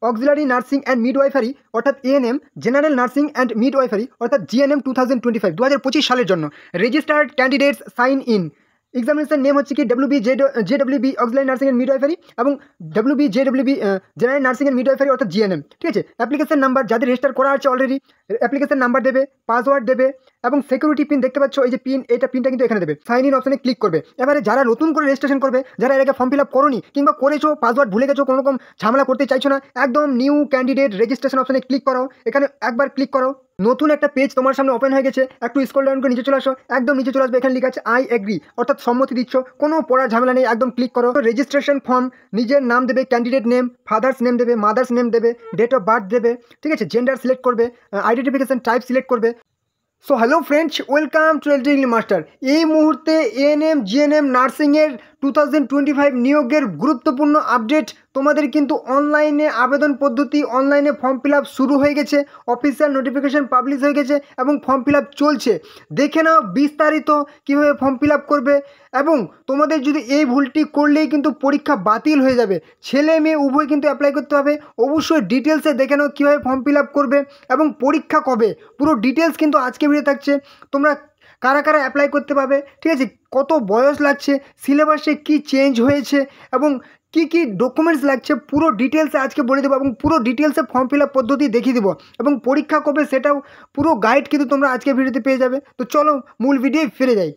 Auxiliary nursing and midwifery অর্থাৎ ANM, general nursing and midwifery অর্থাৎ GNM 2025 2025 সালের জন্য registered candidates sign in. Examination name হচ্ছে কি JWB auxiliary nursing and midwifery এবং JWB general nursing and midwifery অর্থাৎ GNM. ঠিক আছে, অ্যাপ্লিকেশন নাম্বার যাদের রেজিস্টার করা আছে অলরেডি অ্যাপ্লিকেশন নাম্বার দেবে, পাসওয়ার্ড দেবে এবং সিকিউরিটি পিন দেখতে পাচ্ছ, এই যে পিন, এটা পিনটা কিন্তু এখানে দেবে, সাইন ইন অপশনে ক্লিক করবে। এবারে যারা নতুন করে রেজিস্ট্রেশন করবে, যারা এর আগে ফর্ম ফিল আপ করোনি কিংবা করেছো পাসওয়ার্ড ভুলে গেছো, কোনো রকম ঝামেলা করতে চাইছো না, একদম নিউ ক্যান্ডিডেট রেজিস্ট্রেশন অপশনে ক্লিক করো। এখানে একবার ক্লিক করো, নতুন একটা পেজ তোমার সামনে ওপেন হয়ে গেছে। একটু স্ক্রল ডাউন করে নিচে চলে আসো, একদম নিচে চলে আসবে, এখানে লেখা আছে আই এগ্রি অর্থাৎ সম্মতি দিচ্ছ, কোনো পড়ার ঝামেলা নেই, একদম ক্লিক করো। রেজিস্ট্রেশন ফর্ম, নিজের নাম দেবে, ক্যান্ডিডেট নেম, ফাদার্স নেম দেবে, মাদার্স নেম দেবে, ডেট অফ বার্থ দেবে, ঠিক আছে, জেন্ডার সিলেক্ট করবে, আইডেন্টিফিকেশন টাইপ সিলেক্ট করবে। So hello friends, welcome to LT master. এই মুহূর্তে এএনএম জিএনএম নার্সিংয়ের 2025 নিয়োগের গুরুত্বপূর্ণ আপডেট তোমাদের কিন্তু অনলাইনে আবেদন পদ্ধতি, অনলাইনে ফর্ম ফিল আপ শুরু হয়ে গেছে, অফিসিয়াল নোটিফিকেশান পাবলিশ হয়ে গেছে এবং ফর্ম ফিল আপ চলছে। দেখে নাও বিস্তারিত কীভাবে ফর্ম ফিল আপ করবে। এবং তোমাদের যদি এই ভুলটি করলেই কিন্তু পরীক্ষা বাতিল হয়ে যাবে, ছেলে মেয়ে উভয় কিন্তু অ্যাপ্লাই করতে হবে। অবশ্যই ডিটেলসে দেখে নাও কীভাবে ফর্ম ফিল আপ করবে এবং পরীক্ষা কবে, পুরো ডিটেলস কিন্তু আজকে ভিডিও থাকছে। তোমরা কারা কারা অ্যাপ্লাই করতে পারবে, ঠিক আছে, কত বয়স লাগছে, সিলেবাসে কি চেঞ্জ হয়েছে এবং কি কি ডকুমেন্টস লাগছে, পুরো ডিটেলসে আজকে বলে দেবো এবং পুরো ডিটেলসে ফর্ম ফিল আপ পদ্ধতি দেখিয়ে দেবো এবং পরীক্ষা কবে সেটাও পুরো গাইড কিন্তু তোমরা আজকে ভিডিওতে পেয়ে যাবে। তো চলো মূল ভিডিও ফিরে যাই।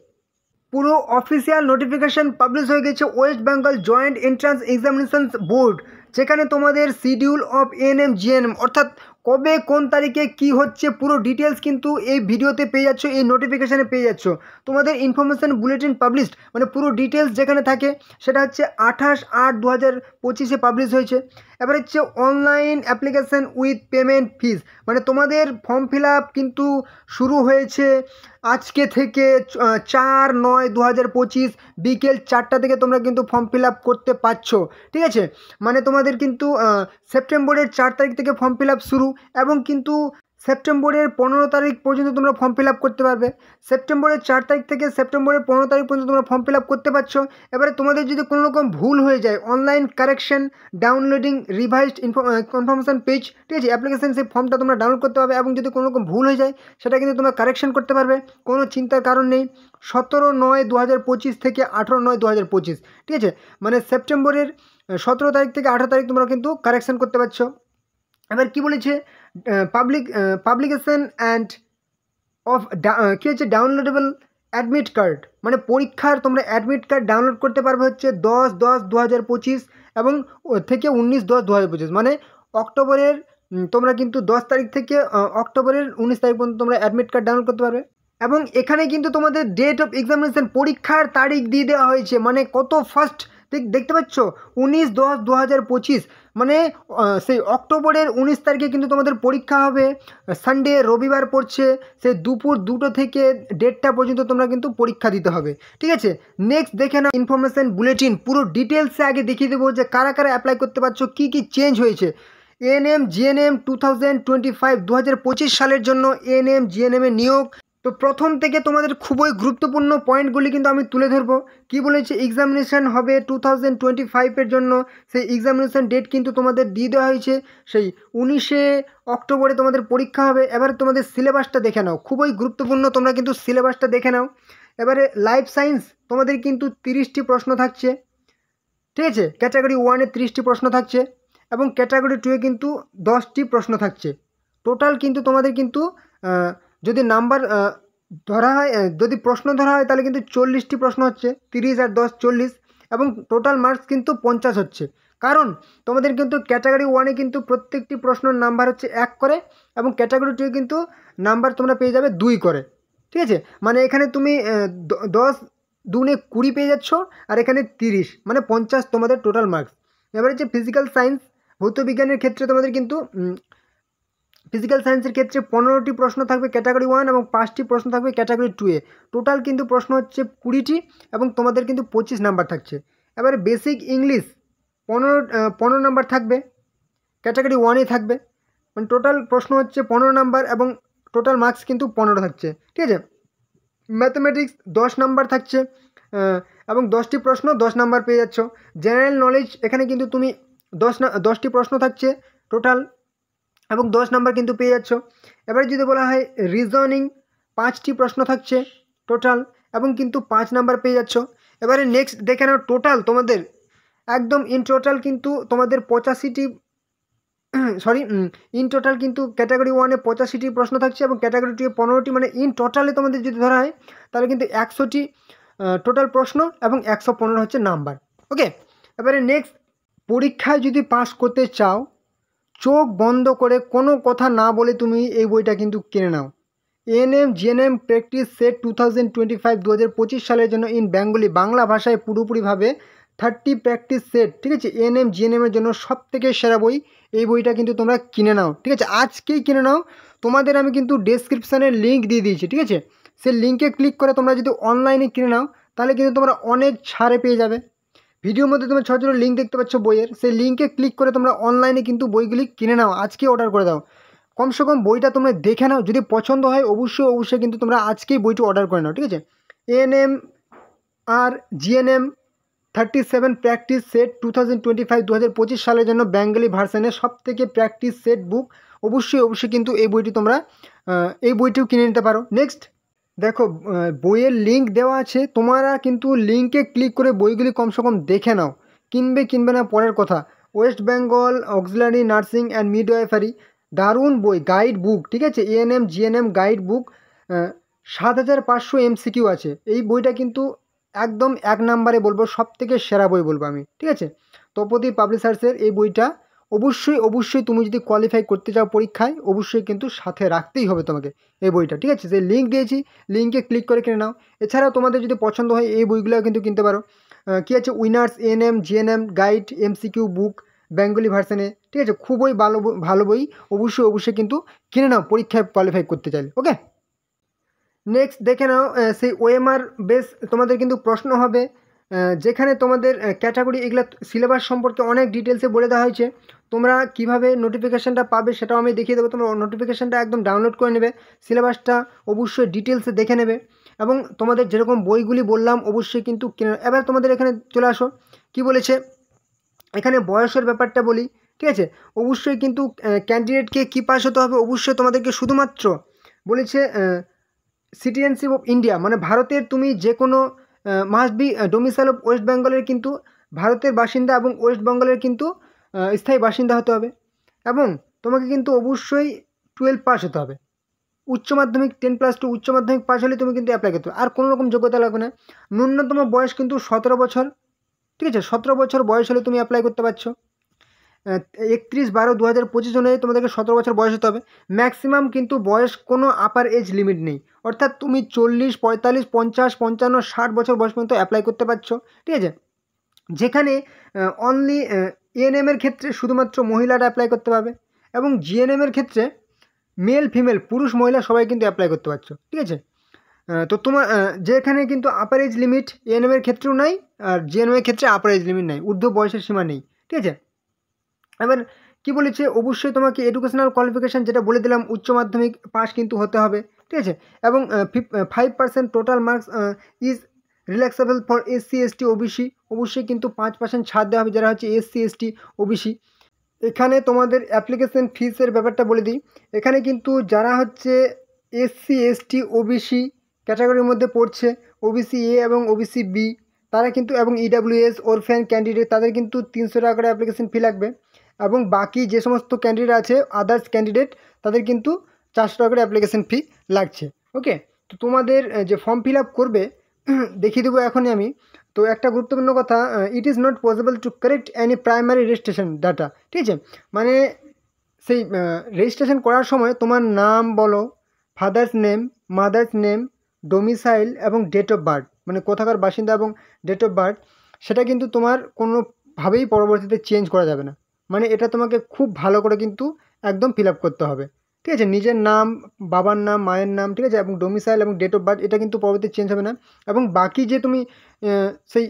পুরো অফিসিয়াল নোটিফিকেশান পাবলিশ হয়ে গেছে West Bengal joint entrance examinations board, যেখানে তোমাদের শিডিউল অফ এএনএম জিএনএম অর্থাৎ কবে কোন তারিখে কি হচ্ছে পুরো ডিটেলস কিন্তু এই ভিডিওতে পেয়ে যাচ্ছ, এই নোটিফিকেশানে পেয়ে যাচ্ছ। তোমাদের ইনফরমেশান বুলেটিন পাবলিশড মানে পুরো ডিটেলস যেখানে থাকে সেটা হচ্ছে 28/8/2025 পাবলিশ হয়েছে। এবার হচ্ছে online application with payment fees, মানে তোমাদের ফর্ম ফিল আপ কিন্তু শুরু হয়েছে আজকে থেকে 4/9/2025 বিকেল 4টা থেকে তোমরা কিন্তু ফর্ম ফিল আপ করতে পারছো। ঠিক আছে, মানে তোমাদের কিন্তু সেপ্টেম্বরের 4 তারিখ থেকে ফর্ম ফিল আপ শুরু এবং কিন্তু সেপ্টেম্বরের 15 তারিখ পর্যন্ত তোমরা ফর্ম ফিল আপ করতে পারবে। সেপ্টেম্বরের 4 তারিখ থেকে সেপ্টেম্বরের 15 তারিখ পর্যন্ত তোমরা ফর্ম ফিল আপ করতে পারছো। এবারে তোমাদের যদি কোনো রকম ভুল হয়ে যায়, online correction, downloading revised confirmation page, ঠিক আছে, অ্যাপ্লিকেশন সেই ফর্মটা তোমরা ডাউনলোড করতে পারবে এবং যদি কোনো রকম ভুল হয়ে যায় সেটা কিন্তু তোমরা কারেকশন করতে পারবে, কোনো চিন্তার কারণ নেই। 17/9/2025 থেকে 18/9/2025, ঠিক আছে, মানে সেপ্টেম্বরের 17 তারিখ থেকে 18 তারিখ তোমরা কিন্তু কারেকশন করতে পারছো। এবার কি বলেছে, পাবলিকেশন অ্যান্ড অফ কী হচ্ছে ডাউনলোডেবল অ্যাডমিট কার্ড, মানে পরীক্ষার তোমরা অ্যাডমিট কার্ড ডাউনলোড করতে পারবে হচ্ছে 10/10/2025 এবং থেকে 19/10/2025, মানে অক্টোবরের তোমরা কিন্তু 10 তারিখ থেকে অক্টোবরের 19 তারিখ পর্যন্ত তোমরা অ্যাডমিট কার্ড ডাউনলোড করতে পারবে। এবং এখানে কিন্তু তোমাদের ডেট অফ এক্সামিনেশন পরীক্ষার তারিখ দিয়ে দেওয়া হয়েছে, মানে কত ফার্স্ট দেখতে পাচ্ছ 19/10/2025, মানে সেই অক্টোবরের 19 তারিখে কিন্তু তোমাদের পরীক্ষা হবে। সানডে রবিবার পড়ছে, সেই দুপুর 2টো থেকে 1:30টা পর্যন্ত তোমরা কিন্তু পরীক্ষা দিতে হবে। ঠিক আছে, নেক্সট দেখে নাও ইনফরমেশান বুলেটিন, পুরো ডিটেলসে আগে দেখিয়ে দেবো যে কারা কারা অ্যাপ্লাই করতে পারছো, কী কী চেঞ্জ হয়েছে। এএনএম জিএনএম 2025 2025 সালের জন্য এএনএম জিএনএমের নিয়োগ। তো প্রথম থেকে তোমাদের খুবই গুরুত্বপূর্ণ পয়েন্টগুলি কিন্তু আমি তুলে ধরবো। কি বলেছে, এক্সামিনেশান হবে 2025-এর জন্য, সেই এক্সামিনেশান ডেট কিন্তু তোমাদের দিয়ে দেওয়া হয়েছে, সেই 19শে অক্টোবরে তোমাদের পরীক্ষা হবে। এবারে তোমাদের সিলেবাসটা দেখে নাও, খুবই গুরুত্বপূর্ণ, তোমরা কিন্তু সিলেবাসটা দেখে নাও। এবারে লাইফ সায়েন্স তোমাদের কিন্তু 30টি প্রশ্ন থাকছে, ঠিক আছে, ক্যাটাগরি 1-এ 30টি প্রশ্ন থাকছে এবং ক্যাটাগরি 2-এ কিন্তু 10টি প্রশ্ন থাকছে। টোটাল কিন্তু তোমাদের কিন্তু যদি নাম্বার ধরা হয়, যদি প্রশ্ন ধরা হয় তাহলে কিন্তু 40টি প্রশ্ন হচ্ছে, 30 আর 10 40 এবং টোটাল মার্কস কিন্তু 50 হচ্ছে। কারণ তোমাদের কিন্তু ক্যাটাগরি 1-এ কিন্তু প্রত্যেকটি প্রশ্নের নাম্বার হচ্ছে 1 করে এবং ক্যাটাগরি 2-এ কিন্তু নাম্বার তোমরা পেয়ে যাবে 2 করে। ঠিক আছে, মানে এখানে তুমি 10 × 2 = 20 পেয়ে যাচ্ছ আর এখানে 30, মানে 50 তোমাদের টোটাল মার্কস। এবার হচ্ছে ফিজিক্যাল সায়েন্স, ভৌত বিজ্ঞানের ক্ষেত্রে তোমাদের কিন্তু ফিজিক্যাল সায়েন্সের ক্ষেত্রে 15টি প্রশ্ন থাকবে ক্যাটাগরি 1 এবং 5টি প্রশ্ন থাকবে ক্যাটাগরি 2-এ। টোটাল কিন্তু প্রশ্ন হচ্ছে 20টি এবং তোমাদের কিন্তু 25 নাম্বার থাকছে। এবারে বেসিক ইংলিশ 15 নাম্বার থাকবে, ক্যাটাগরি 1-এ থাকবে, মানে টোটাল প্রশ্ন হচ্ছে 15 নাম্বার এবং টোটাল মার্কস কিন্তু 15 থাকছে। ঠিক আছে, ম্যাথমেটিক্স 10 নাম্বার থাকছে এবং 10টি প্রশ্ন 10 নাম্বার পেয়ে যাচ্ছ। জেনারেল নলেজ এখানে কিন্তু তুমি 10টি প্রশ্ন থাকছে, টোটাল, এবং 10 নাম্বার কিন্তু পেয়ে যাচ্ছ। এবারে যদি বলা হয় রিজনিং, 5টি প্রশ্ন থাকছে টোটাল, এবং কিন্তু 5 নাম্বার পেয়ে যাচ্ছ। এবারে নেক্সট দেখে নাও টোটাল তোমাদের একদম ইন টোটাল কিন্তু তোমাদের 85টি ইন টোটাল কিন্তু ক্যাটাগরি 1-এ 85টি প্রশ্ন থাকছে এবং ক্যাটাগরি 2-এ 15টি, মানে ইন টোটালে তোমাদের যদি ধরা হয় তাহলে কিন্তু 100টি টোটাল প্রশ্ন এবং 115 হচ্ছে নাম্বার। ওকে, এবারে নেক্সট, পরীক্ষায় যদি পাস করতে চাও চোখ বন্ধ করে কোনো কথা না বলে তুমি এই বইটা কিন্তু কিনে নাও। এএনএম জিএনএম প্র্যাকটিস সেট 2025 সালের জন্য ইন বেঙ্গলি, বাংলা ভাষায় পুরোপুরিভাবে 30 প্র্যাকটিস সেট, ঠিক আছে। এএনএম জিএনএমের জন্য সব থেকে সেরা বই, এই বইটা কিন্তু তোমরা কিনে নাও, ঠিক আছে, আজকেই কিনে নাও। তোমাদের আমি কিন্তু ডেসক্রিপশানে লিঙ্ক দিয়ে দিয়েছি, ঠিক আছে। সেই লিঙ্কে ক্লিক করে তোমরা যদি অনলাইনে কিনে নাও তাহলে কিন্তু তোমরা অনেক ছাড়ে পেয়ে যাবে। ভিডিওর মধ্যে তোমরা ছোটো ছোটো লিঙ্ক দেখতে পাচ্ছ বইয়ের, সেই লিঙ্কে ক্লিক করে তোমরা অনলাইনে কিন্তু বইগুলি কিনে নাও, আজকে অর্ডার করে দাও। কমসে কম বইটা তোমরা দেখে নাও, যদি পছন্দ হয় অবশ্যই কিন্তু তোমরা আজকেই বইটি অর্ডার করে নাও, ঠিক আছে। এএনএম আর জিএনএম 37 প্র্যাকটিস সেট 2025 সালের জন্য বেঙ্গলি ভার্সানের সব থেকে প্র্যাকটিস সেট বুক, অবশ্যই কিন্তু এই বইটি তোমরা এই বইটিও কিনে নিতে পারো। নেক্সট দেখো, বইয়ের লিঙ্ক দেওয়া আছে, তোমরা কিন্তু লিঙ্কে ক্লিক করে বইগুলি কমসে কম দেখে নাও, কিনবে না পরের কথা। West Bengal auxiliary nursing and midwifery, দারুণ বই, গাইড বুক, ঠিক আছে। ANM GNM guide book, 7500 MCQ আছে। এই বইটা কিন্তু একদম 1 নাম্বারে বলবো, সব থেকে সেরা বই বলবো আমি, ঠিক আছে। তপোদী পাবলিশার্সের এই বইটা অবশ্যই তুমি যদি কোয়ালিফাই করতে চাও পরীক্ষায়, অবশ্যই কিন্তু সাথে রাখতেই হবে তোমাকে এই বইটা, ঠিক আছে। যে লিঙ্ক দিয়েছি লিঙ্কে ক্লিক করে কিনে নাও। এছাড়াও তোমাদের যদি পছন্দ হয় এই বইগুলোও কিন্তু কিনতে পারো। কী আছে, winners ANM GNM guide MCQ book Bengali ভার্সানে, ঠিক আছে, খুবই ভালো বই, অবশ্যই কিন্তু কিনে নাও পরীক্ষায় কোয়ালিফাই করতে চাইলে। ওকে, নেক্সট দেখে নাও, সেই ওএমআর বেস তোমাদের কিন্তু প্রশ্ন হবে, যেখানে তোমাদের ক্যাটাগরি এগুলো সিলেবাস সম্পর্কে অনেক ডিটেলসে বলে দেওয়া হয়েছে। তোমরা কিভাবে নোটিফিকেশানটা পাবে সেটাও আমি দেখিয়ে দেবো। তোমরা নোটিফিকেশানটা একদম ডাউনলোড করে নেবে, সিলেবাসটা অবশ্যই ডিটেলসে দেখে নেবে, এবং তোমাদের যেরকম বইগুলি বললাম অবশ্যই কিন্তু কিনে। এবার তোমাদের এখানে চলে আসো, কি বলেছে এখানে বয়সের ব্যাপারটা বলি, ঠিক আছে। অবশ্যই কিন্তু ক্যান্ডিডেটকে কী পাস হতে হবে, অবশ্যই তোমাদেরকে শুধুমাত্র বলেছে সিটিজেনশিপ অফ ইন্ডিয়া, মানে ভারতের তুমি যে কোনো must be domicile of West বেঙ্গলের কিন্তু ভারতের বাসিন্দা এবং ওয়েস্ট বেঙ্গলের কিন্তু স্থায়ী বাসিন্দা হতে হবে, এবং তোমাকে কিন্তু অবশ্যই 12 পাস হতে হবে। উচ্চ মাধ্যমিক 10+2 উচ্চ মাধ্যমিক পাস হলে তুমি কিন্তু অ্যাপ্লাই করতে হবে, আর কোনো রকম যোগ্যতা লাগবে না। ন্যূনতম বয়স কিন্তু 17 বছর, ঠিক আছে, 17 বছর বয়স হলে তুমি অ্যাপ্লাই করতে পারছো। 31/12/2025 অনুযায়ী তোমাদেরকে 17 বছর বয়স হতে হবে। ম্যাক্সিমাম কিন্তু বয়স কোনো আপার এজ লিমিট নেই, অর্থাৎ তুমি 40, 45, 50, 55, 60 বছর বয়স পর্যন্ত অ্যাপ্লাই করতে পারছো, ঠিক আছে। যেখানে অনলি এএনএমের ক্ষেত্রে শুধুমাত্র মহিলারা অ্যাপ্লাই করতে পারবে, এবং জিএনএমের ক্ষেত্রে মেল ফিমেল পুরুষ মহিলা সবাই কিন্তু অ্যাপ্লাই করতে পারছো, ঠিক আছে। তো তোমার যেখানে কিন্তু আপার এজ লিমিট এএনএমের ক্ষেত্রেও নাই, আর জিএনএমের ক্ষেত্রে আপার এজ লিমিট নাই, ঊর্ধ্ব বয়সের সীমা নেই, ঠিক আছে। এবার কী বলেছে, অবশ্যই তোমাকে এডুকেশনাল কোয়ালিফিকেশান যেটা বলে দিলাম উচ্চ মাধ্যমিক পাস কিন্তু হতে হবে, ঠিক আছে, এবং 5% total marks is relaxable for SC ST OBC, অবশ্যই কিন্তু 5% ছাড় দেওয়া হবে যারা হচ্ছে SC ST OBC। এখানে তোমাদের অ্যাপ্লিকেশন ফিসের ব্যাপারটা বলে দিই, এখানে কিন্তু যারা হচ্ছে SC ST OBC ক্যাটাগরির মধ্যে পড়ছে, OBC A এবং OBC B তারা কিন্তু, এবং EWS ওরফ্যান ক্যান্ডিডেট তাদের কিন্তু 300 টাকা করে অ্যাপ্লিকেশন ফি লাগবে, এবং বাকি যে সমস্ত ক্যান্ডিডেট আছে আদার্স ক্যান্ডিডেট তাদের কিন্তু 400 টাকা করে অ্যাপ্লিকেশন ফি লাগছে। ওকে, তো তোমাদের যে ফর্ম ফিল আপ করবে দেখিয়ে দেবো এখনই আমি। তো একটা গুরুত্বপূর্ণ কথা, it is not possible to correct any primary registration data, ঠিক আছে, মানে সেই রেজিস্ট্রেশন করার সময় তোমার নাম বলো, father's name, mother's name, domicile এবং ডেট অফ বার্থ, মানে কোথাকার বাসিন্দা এবং ডেট অফ বার্থ, সেটা কিন্তু তোমার কোনোভাবেই পরবর্তীতে চেঞ্জ করা যাবে না, মানে এটা তোমাকে খুব ভালো করে কিন্তু একদম ফিল আপ করতে হবে, ঠিক আছে। নিজের নাম, বাবার নাম, মায়ের নাম, ঠিক আছে, এবং ডোমিসাইল এবং ডেট অফ বার্থ এটা কিন্তু পরবর্তীতে চেঞ্জ হবে না, এবং বাকি যে তুমি সেই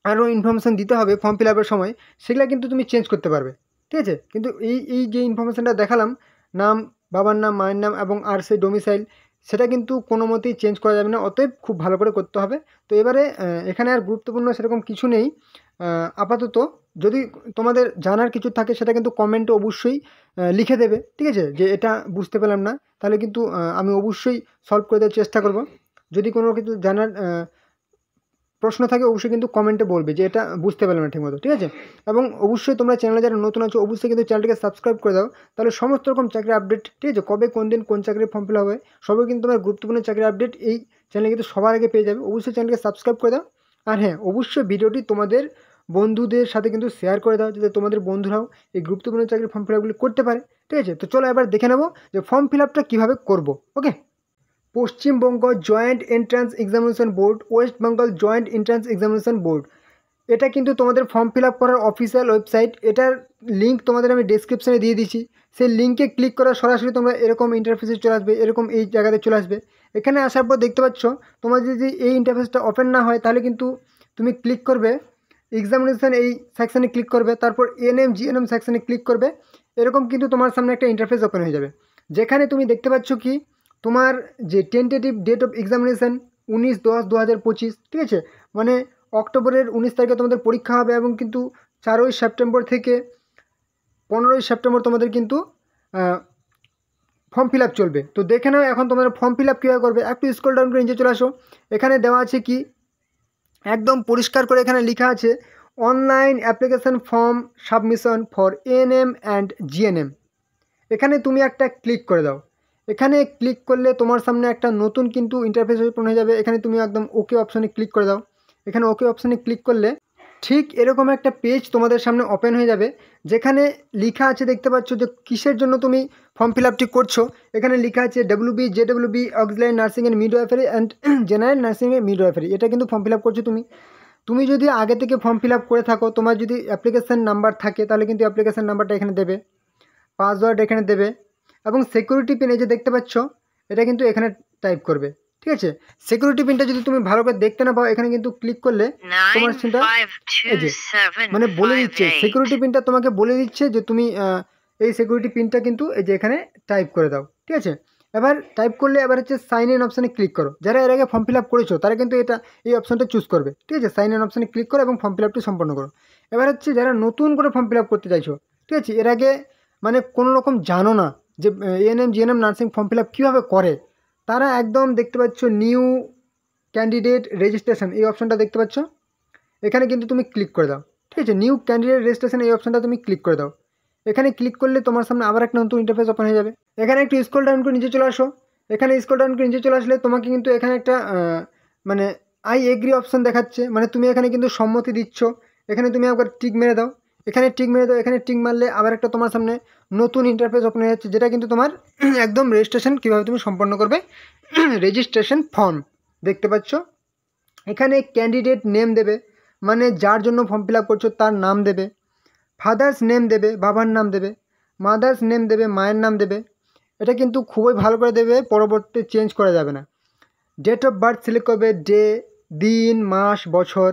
আরও ইনফরমেশান দিতে হবে ফর্ম ফিল আপের সময়, সেগুলো কিন্তু তুমি চেঞ্জ করতে পারবে, ঠিক আছে। কিন্তু এই যে ইনফরমেশানটা দেখালাম, নাম, বাবার নাম, মায়ের নাম এবং আর সেই ডোমিসাইল, সেটা কিন্তু কোনো মতেই চেঞ্জ করা যাবে না, অতএব খুব ভালো করে করতে হবে। তো এবারে এখানে আর গুরুত্বপূর্ণ সেরকম কিছু নেই। আপাতত যদি তোমাদের জানার কিছু থাকে সেটা কিন্তু কমেন্টে অবশ্যই লিখে দেবে, ঠিক আছে? যে এটা বুঝতে পেলাম না, তাহলে কিন্তু আমি অবশ্যই সলভ করে দেওয়ার চেষ্টা করব। যদি কোনো কিছু জানার প্রশ্ন থাকে অবশ্যই কিন্তু কমেন্টে বলবে যে এটা বুঝতে পারলাম না ঠিকমতো, ঠিক আছে? এবং অবশ্যই তোমরা চ্যানেলে যারা নতুন আছো অবশ্যই কিন্তু চ্যানেলটিকে সাবস্ক্রাইব করে দাও, তাহলে সমস্ত রকম চাকরির আপডেট, ঠিক আছে, কবে কোন দিন কোন চাকরির ফর্ম ফিল হবে সবই কিন্তু তোমার গুরুত্বপূর্ণ চাকরির আপডেট এই চ্যানেলে কিন্তু সবার আগে পেয়ে যাবে। অবশ্যই চ্যানেলকে সাবস্ক্রাইব করে দাও। আর হ্যাঁ, অবশ্যই ভিডিওটি তোমাদের বন্ধুদের সাথে কিন্তু শেয়ার করে দাও, যাতে তোমাদের বন্ধুরাও এই গুরুত্বপূর্ণ চাকরির ফর্ম ফিল আপগুলি করতে পারে, ঠিক আছে? তো চলো এবার দেখে নেবো যে ফর্ম ফিল আপটা কীভাবে করবো। Okay, Paschimbanga joint entrance examination board, West Bengal joint entrance examination board, এটা কিন্তু তোমাদের ফর্ম ফিল আপ করার অফিসিয়াল ওয়েবসাইট। এটার লিঙ্ক তোমাদের আমি ডেসক্রিপশানে দিয়ে দিচ্ছি। সেই লিঙ্কে ক্লিক করা সরাসরি তোমরা এরকম ইন্টারফেসে চলে আসবে, এরকম এই জায়গাতে চলে আসবে। এখানে আসার পর দেখতে পাচ্ছ তোমার যদি এই ইন্টারফেসটা ওপেন না হয় তাহলে কিন্তু তুমি ক্লিক করবে এক্সামিনেশান এই সেকশানে ক্লিক করবে, তারপর এএনএম জিএনএম সেকশানে ক্লিক করবে। এরকম কিন্তু তোমার সামনে একটা ইন্টারফেস ওপেন হয়ে যাবে, যেখানে তুমি দেখতে পাচ্ছ কি তোমার যে টেন্টেটিভ ডেট অফ এক্সামিনেশান 19/10/2025, ঠিক আছে? মানে অক্টোবরের 19 তারিখে তোমাদের পরীক্ষা হবে এবং কিন্তু 4ই সেপ্টেম্বর থেকে 15ই সেপ্টেম্বর তোমাদের কিন্তু ফর্ম ফিল আপ চলবে। তো দেখে নাও এখন তোমাদের ফর্ম ফিল আপ কীভাবে করবে। একটু স্ক্রল ডাউন করে নিচে চলে আসো। এখানে দেওয়া আছে কি একদম পরিষ্কার করে এখানে লেখা আছে online application form submission for ANM and GNM. এখানে তুমি একটা ক্লিক করে দাও। এখানে ক্লিক করলে তোমার সামনে একটা নতুন কিন্তু ইন্টারফেস ওপেন হয়ে যাবে। এখানে তুমি একদম ওকে অপশানে ক্লিক করে দাও। এখানে ওকে অপশানে ক্লিক করলে ঠিক এরকম একটা পেজ তোমাদের সামনে ওপেন হয়ে যাবে, যেখানে লেখা আছে দেখতে পাচ্ছ যে কিসের জন্য তুমি ফর্ম ফিল আপটি করছো। এখানে লেখা আছে WB JWB auxiliary nursing and midwifery and general nursing and midwifery, এটা কিন্তু ফর্ম ফিল আপ করছো তুমি। তুমি যদি আগে থেকে ফর্ম ফিল আপ করে থাকো, তোমার যদি অ্যাপ্লিকেশান নাম্বার থাকে তাহলে কিন্তু অ্যাপ্লিকেশান নাম্বারটা এখানে দেবে, পাসওয়ার্ড এখানে দেবে এবং সিকিউরিটি পিন এই যে দেখতে পাচ্ছ এটা কিন্তু এখানে টাইপ করবে, ঠিক আছে? সিকিউরিটি পিনটা যদি তুমি ভালো করে দেখতে না পাও এখানে কিন্তু ক্লিক করলে তোমার সেটা এই যে মানে বলে দিচ্ছে সিকিউরিটি পিনটা তোমাকে বলে দিচ্ছে যে তুমি এই সিকিউরিটি পিনটা কিন্তু এই যে এখানে টাইপ করে দাও, ঠিক আছে? এবার টাইপ করলে এবার হচ্ছে সাইন ইন অপশানে ক্লিক করো। যারা এর আগে ফর্ম ফিল আপ করেছো তারা কিন্তু এটা এই অপশানটা চুজ করবে, ঠিক আছে? সাইন ইন অপশানে ক্লিক করো এবং ফর্ম ফিল আপটি সম্পন্ন করো। এবার হচ্ছে যারা নতুন করে ফর্ম ফিল আপ করতে চাইছো, ঠিক আছে, এর আগে মানে কোনো রকম জানো না যে ANM GNM nursing form fill up কীভাবে করে, তারা একদম দেখতে পাচ্ছ নিউ ক্যান্ডিডেট রেজিস্ট্রেশন এই অপশানটা দেখতে পাচ্ছ, এখানে কিন্তু তুমি ক্লিক করে দাও, ঠিক আছে? নিউ ক্যান্ডিডেট রেজিস্ট্রেশন এই অপশানটা তুমি ক্লিক করে দাও। এখানে ক্লিক করলে তোমার সামনে আবার একটা নতুন ইন্টারফেস ওপেন হয়ে যাবে। এখানে একটু স্ক্রল ডাউন করে নিচে চলে আসো। এখানে স্ক্রল ডাউন করে নিচে চলে আসলে তোমাকে কিন্তু এখানে একটা মানে আই এগ্রি অপশান দেখাচ্ছে, মানে তুমি এখানে কিন্তু সম্মতি দিচ্ছ। এখানে তুমি একবার টিক মেরে দাও, এখানে টিক মেরে দাও। এখানে টিক মারলে আবার একটা তোমার সামনে নতুন ইন্টারফেস ওপেন হয়ে যাচ্ছে, যেটা কিন্তু তোমার একদম রেজিস্ট্রেশন কীভাবে তুমি সম্পন্ন করবে রেজিস্ট্রেশন ফর্ম দেখতে পাচ্ছ। এখানে ক্যান্ডিডেট নেম দেবে, মানে যার জন্য ফর্ম ফিল আপ করছো তার নাম দেবে, ফাদার্স নেম দেবে, বাবার নাম দেবে, মাদার্স নেম দেবে, মায়ের নাম দেবে। এটা কিন্তু খুবই ভালো করে দেবে, পরবর্তীতে চেঞ্জ করা যাবে না। ডেট অফ বার্থ সিলেক্ট করবে, ডে, দিন, মাস, বছর।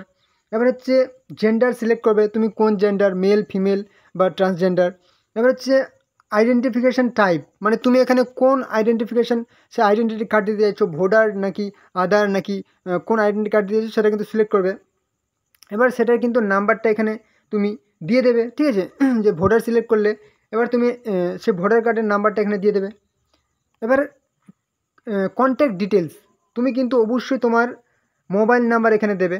এবার হচ্ছে জেন্ডার সিলেক্ট করবে, তুমি কোন জেন্ডার, মেল, ফিমেল বা ট্রান্সজেন্ডার। এবার হচ্ছে আইডেন্টিফিকেশান টাইপ, মানে তুমি এখানে কোন আইডেন্টিফিকেশান সে আইডেন্টিটি কার্ড দিতে চাইছো, ভোটার নাকি আধার নাকি কোন আইডেন্টি কার্ড দিতে চাইছো সেটা কিন্তু সিলেক্ট করবে। এবার সেটার কিন্তু নাম্বারটা এখানে তুমি দিয়ে দেবে, ঠিক আছে? যে ভোটার সিলেক্ট করলে এবার তুমি সে ভোটার কার্ডের নাম্বারটা এখানে দিয়ে দেবে। এবার কন্ট্যাক্ট ডিটেলস তুমি কিন্তু অবশ্যই তোমার মোবাইল নাম্বার এখানে দেবে,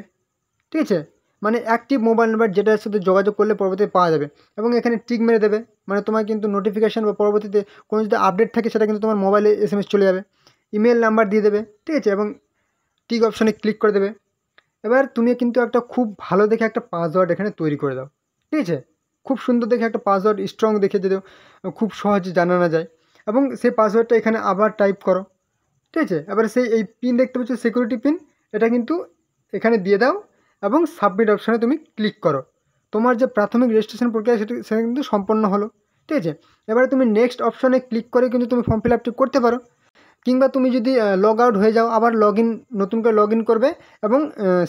ঠিক আছে? মানে অ্যাক্টিভ মোবাইল নাম্বার যেটার সাথে যোগাযোগ করলে পরবর্তীতে পাওয়া যাবে, এবং এখানে টিক মেরে দেবে, মানে তোমার কিন্তু নোটিফিকেশান বা পরবর্তীতে কোনো যদি আপডেট থাকে সেটা কিন্তু তোমার মোবাইলে SMS চলে যাবে। ইমেল নাম্বার দিয়ে দেবে, ঠিক আছে, এবং টিক অপশানে ক্লিক করে দেবে। এবার তুমি কিন্তু একটা খুব ভালো দেখে একটা পাসওয়ার্ড এখানে তৈরি করে দাও, ঠিক আছে? খুব সুন্দর দেখে একটা পাসওয়ার্ড স্ট্রং দেখে যদি খুব সহজে জানা না যায়, এবং সেই পাসওয়ার্ডটা এখানে আবার টাইপ করো, ঠিক আছে? এবার সেই এই পিন দেখতে পাচ্ছ সিকিউরিটি পিন, এটা কিন্তু এখানে দিয়ে দাও এবং সাবমিট অপশানে তুমি ক্লিক করো। তোমার যে প্রাথমিক রেজিস্ট্রেশন প্রক্রিয়া সেটা কিন্তু সম্পন্ন হলো, ঠিক আছে? এবারে তুমি নেক্সট অপশানে ক্লিক করে কিন্তু তুমি ফর্ম ফিল আপটি করতে পারো, কিংবা তুমি যদি লগ আউট হয়ে যাও আবার নতুন করে লগ ইন করবে এবং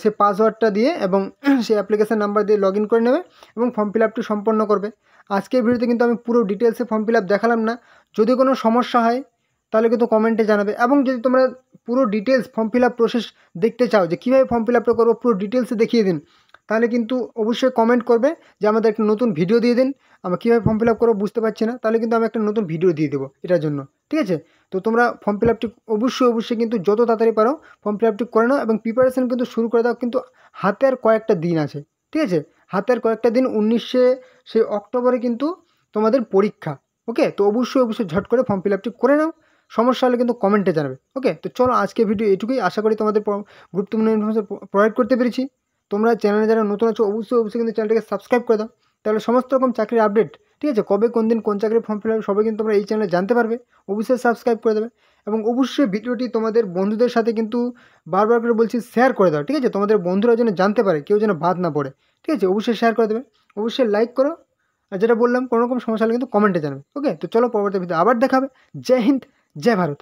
সে পাসওয়ার্ডটা দিয়ে এবং সে অ্যাপ্লিকেশান নাম্বার দিয়ে লগ ইন করে নেবে এবং ফর্ম ফিল আপটি সম্পন্ন করবে। আজকের ভিডিওতে কিন্তু আমি পুরো ডিটেলসে ফর্ম ফিল আপ দেখালাম না। যদি কোনো সমস্যা হয় তাহলে কিন্তু কমেন্টে জানাবে। এবং যদি তোমরা পুরো details form fill up process দেখতে চাও যে কীভাবে ফর্ম ফিল আপটা করবো পুরো ডিটেলসে দেখিয়ে দিন, তাহলে কিন্তু অবশ্যই কমেন্ট করবে যে আমাদের একটা নতুন ভিডিও দিয়ে দিন, আমরা কীভাবে ফর্ম ফিল আপ করবো বুঝতে পারছি না, তাহলে কিন্তু আমি একটা নতুন ভিডিও দিয়ে দেবো এটার জন্য, ঠিক আছে। তো তোমরা ফর্ম ফিল আপটি অবশ্যই কিন্তু যত তাড়াতাড়ি পারো ফর্ম ফিল আপটি করে নাও এবং প্রিপারেশান কিন্তু শুরু করে দাও, কিন্তু হাতে আর কয়েকটা দিন আছে, ঠিক আছে। হাতে আর কয়েকটা দিন, 19 সেই অক্টোবরে কিন্তু তোমাদের পরীক্ষা, ওকে। তো অবশ্যই ঝট করে ফর্ম ফিল আপটি করে নাও, সমস্যা হলে কিন্তু কমেন্টে জানাবে, ওকে। তো চলো আজকে ভিডিও এটুকুই, আশা করি তোমাদের গুরুত্বপূর্ণ ইনফরমেশন প্রোভাইড করতে পেরেছি। তোমরা চ্যানেলে যারা নতুন আছো অবশ্যই কিন্তু চ্যানেলটাকে সাবস্ক্রাইব করে দাও, তাহলে সমস্ত রকম চাকরির আপডেট, ঠিক আছে, কবে কোন দিন কোন চাকরির ফর্ম ফিল আপ সবাই কিন্তু তোমরা এই চ্যানেলে জানতে পারবে। অবশ্যই সাবস্ক্রাইব করে দেবে এবং অবশ্যই ভিডিওটি তোমাদের বন্ধুদের সাথে কিন্তু বারবার করে বলছি শেয়ার করে দাও, ঠিক আছে, তোমাদের বন্ধুরা যেন জানতে পারে, কেউ যেন বাদ না পড়ে, ঠিক আছে। অবশ্যই শেয়ার করে দেবে, অবশ্যই লাইক করো, আর যেটা বললাম কোনো রকম সমস্যা হলে কিন্তু কমেন্টে জানাবে, ওকে। তো চলো পরবর্তী ভিডিও আবার দেখাবে। জয় হিন্দ, জয় ভারত।